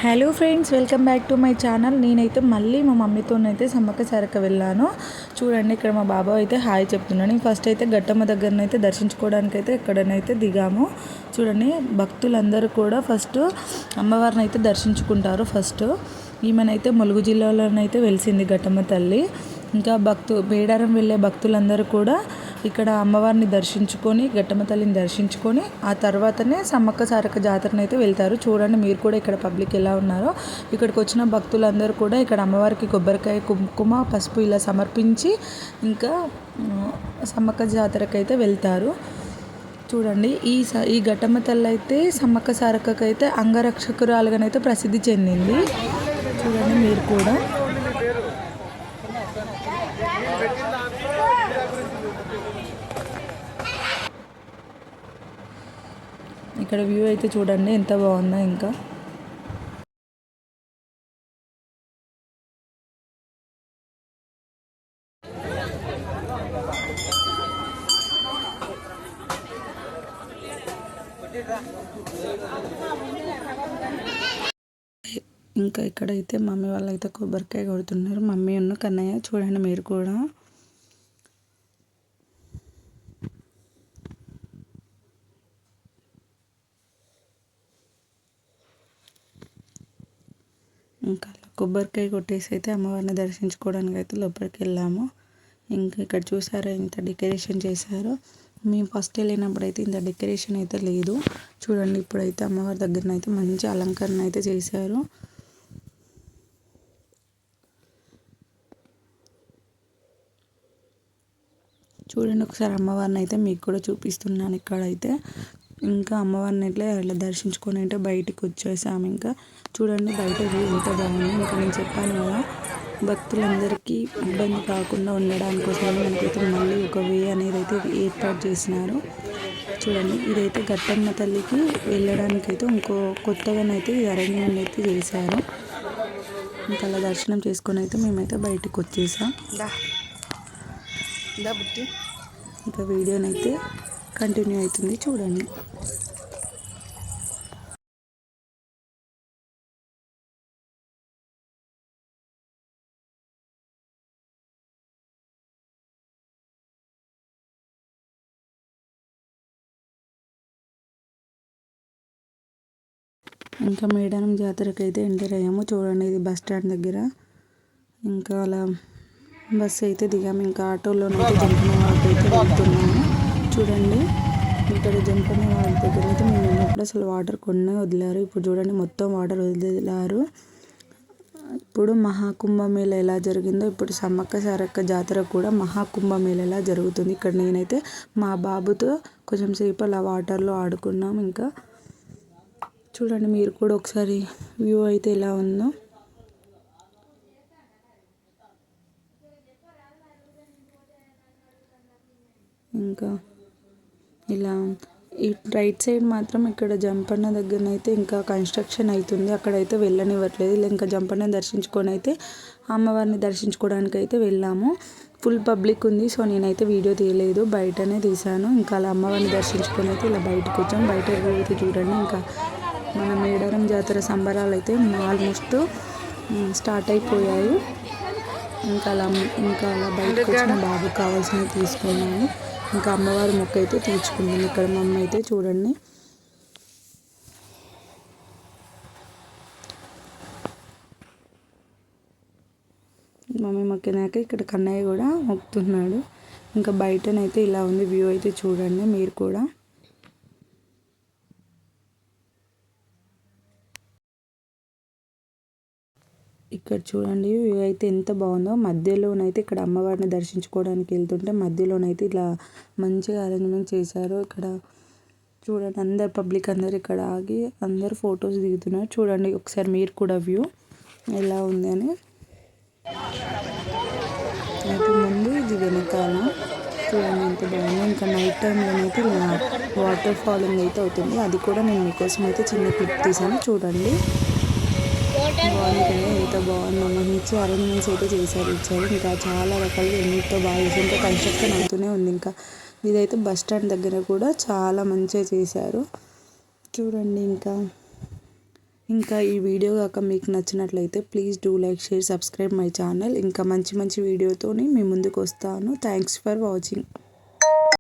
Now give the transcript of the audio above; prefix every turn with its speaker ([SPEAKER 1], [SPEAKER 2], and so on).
[SPEAKER 1] Hello friends, welcome back to my channel. నేనైతే మళ్ళీ మా మమ్మీతోనైతే సమ్మక్క సారక్క వెళ్ళాను. చూడండి, ఇక్కడ మా బాబాయ్ అయితే హాయ్ చెప్తున్నాను. ఫస్ట్ అయితే ఘట్టమ్మ దగ్గరనైతే దర్శించుకోవడానికి అయితే ఇక్కడనైతే దిగాము. చూడండి, భక్తులందరూ కూడా ఫస్ట్ అమ్మవారిని అయితే దర్శించుకుంటారు. ఫస్ట్ ఈమెనైతే ములుగు జిల్లాలోనైతే వెలిసింది ఘట్టమ్మ తల్లి. ఇంకా మేడారం వెళ్ళే భక్తులందరూ కూడా ఇక్కడ అమ్మవారిని దర్శించుకొని, ఘట్టమ్మ తల్లిని దర్శించుకొని ఆ తర్వాతనే సమ్మక్క సారక్క జాతరని అయితే వెళ్తారు. చూడండి మీరు కూడా ఇక్కడ పబ్లిక్ ఎలా ఉన్నారో. ఇక్కడికి వచ్చిన భక్తులందరూ కూడా ఇక్కడ అమ్మవారికి కొబ్బరికాయ, కుంకుమ, పసుపు ఇలా సమర్పించి ఇంకా సమ్మక్క జాతరకి అయితే వెళ్తారు. చూడండి, ఈ ఘట్టమ్మ తల్లి అయితే సమ్మక్క సారక్కకైతే అంగరక్షకురాలుగానైతే ప్రసిద్ధి చెందింది. చూడండి మీరు కూడా. ఇక్కడ వ్యూ అయితే చూడండి ఎంత బాగుందో. ఇంకా ఇక్కడైతే మమ్మీ వాళ్ళు అయితే కొబ్బరికాయ కొడుతున్నారు. మమ్మీ ఉన్న కన్నయ్య. చూడండి మీరు కూడా. ఇంకా కొబ్బరికాయ కొట్టేసి అయితే అమ్మవారిని దర్శించుకోవడానికి అయితే లోపలికి వెళ్ళాము. ఇంకా ఇక్కడ చూసారా ఇంత డెకరేషన్ చేశారో. మేము ఫస్ట్ వెళ్ళినప్పుడు అయితే ఇంత డెకరేషన్ అయితే లేదు. చూడండి, ఇప్పుడైతే అమ్మవారి దగ్గరనైతే మంచి అలంకరణ అయితే చేశారు. చూడండి ఒకసారి అమ్మవారిని అయితే మీకు కూడా చూపిస్తున్నాను. ఇక్కడైతే ఇంకా అమ్మవారిని ఇలా దర్శించుకొని అంటే బయటికి వచ్చేసాము. ఇంకా చూడండి బయట వ్యూ ఎంత బాగుంది. ఇంకా నేను చెప్పాను కదా, భక్తులందరికీ ఇబ్బంది కాకుండా ఉండడానికి కోసమని మనకైతే మళ్ళీ ఒక వే అనేది అయితే ఏర్పాటు చేసినారు. చూడండి, ఇదైతే ఘట్టమ్మ తల్లికి వెళ్ళడానికి అయితే ఇంకో కొత్తగానైతే ఈ అరేంజ్మెంట్ అయితే చేశారు. ఇంకా అలా దర్శనం చేసుకొని అయితే మేమైతే బయటికి వచ్చేసాం. ఇంకా వీడియోనైతే కంటిన్యూ అవుతుంది, చూడండి. ఇంకా మేడారం జాతరకి అయితే ఎంటర్ అయ్యాము. చూడండి, ఇది బస్ స్టాండ్ దగ్గర. ఇంకా అలా బస్సు అయితే దిగాము. ఇంకా ఆటోలోనైతే జంపన్న వాడికి అయితే వెళ్తున్నాము. చూడండి, ఇక్కడ జంపన్న వాడి దగ్గర అయితే మేము ఉన్నప్పుడు అసలు వాటర్ కొన్నే వదిలారు. ఇప్పుడు చూడండి మొత్తం వాటర్ వదిలారు. ఇప్పుడు మహాకుంభమేళ ఎలా జరిగిందో ఇప్పుడు సమ్మక్క సారక్క జాతర కూడా మహాకుంభమేళ ఎలా జరుగుతుంది. ఇక్కడ నేనైతే మా బాబుతో కొంచెం సేపు అలా వాటర్లో ఆడుకున్నాం. ఇంకా చూడండి మీరు కూడా ఒకసారి వ్యూ అయితే ఎలా ఉందో. ఇంకా ఇలా ఈ రైట్ సైడ్ మాత్రం ఇక్కడ జంపన్న దగ్గరనైతే ఇంకా కన్స్ట్రక్షన్ అవుతుంది. అక్కడైతే వెళ్ళనివ్వట్లేదు. ఇంకా జంపన్న దర్శించుకొని అయితే అమ్మవారిని దర్శించుకోవడానికి అయితే వెళ్ళాము. ఫుల్ పబ్లిక్ ఉంది, సో నేనైతే వీడియో తీయలేదు, బయటనే తీశాను. ఇంకా అలా అమ్మవారిని దర్శించుకొని అయితే ఇలా బయటకు వచ్చాం. బయట అయితే చూడండి, ఇంకా మన మేడారం జాతర సంబరాలు అయితే ఆల్మోస్ట్ స్టార్ట్ అయిపోయాయి. ఇంకా అలా బయటకు వచ్చిన బాబుకి కావాల్సినవి తీసుకున్నాను. ఇంకా అమ్మవారి మొక్క అయితే తీర్చుకుంటుంది. ఇక్కడ మా అమ్మ అయితే చూడండి. మమ్మీ మొక్కినాక ఇక్కడ కన్నయ్య కూడా మొక్కుతున్నాడు. ఇంకా బయటనైతే ఇలా ఉంది వ్యూ అయితే చూడండి మీరు కూడా. ఇక్కడ చూడండి వ్యూ అయితే ఎంత బాగుందో. మధ్యలోనైతే ఇక్కడ అమ్మవారిని దర్శించుకోవడానికి వెళ్తుంటే మధ్యలోనైతే ఇలా మంచిగా అరేంజ్మెంట్ చేశారు. ఇక్కడ చూడండి అందరు పబ్లిక్ అందరు ఇక్కడ ఆగి అందరు ఫొటోస్ దిగుతున్నారు. చూడండి ఒకసారి మీరు కూడా వ్యూ ఎలా ఉంది అని. అయితే ముందు ఇది వెనకాల చూడండి ఎంత బాగుంది. ఇంకా నైట్ టైంలోనైతే ఇలా వాటర్ ఫాలింగ్ అయితే అవుతుంది. అది కూడా నేను మీకోసం అయితే చిన్న క్లిప్ తీసాను, చూడండి. బాగుంది కదా, ఎంత బాగుందో. మంచి అరేంజ్మెంట్స్ అయితే ఇచ్చారు. ఇంకా చాలా రకాలుగా ఎంతో బాగా చేసి ఇంకా కన్స్ట్రక్షన్ అవుతూనే ఉంది. ఇంకా ఇదైతే బస్ స్టాండ్ దగ్గర కూడా చాలా మంచిగా చేశారు. చూడండి ఇంకా ఇంకా ఈ వీడియో కాక మీకు నచ్చినట్లయితే please do like share subscribe my channel. ఇంకా మంచి మంచి వీడియోతోని మీ ముందుకు వస్తాను. Thanks for watching.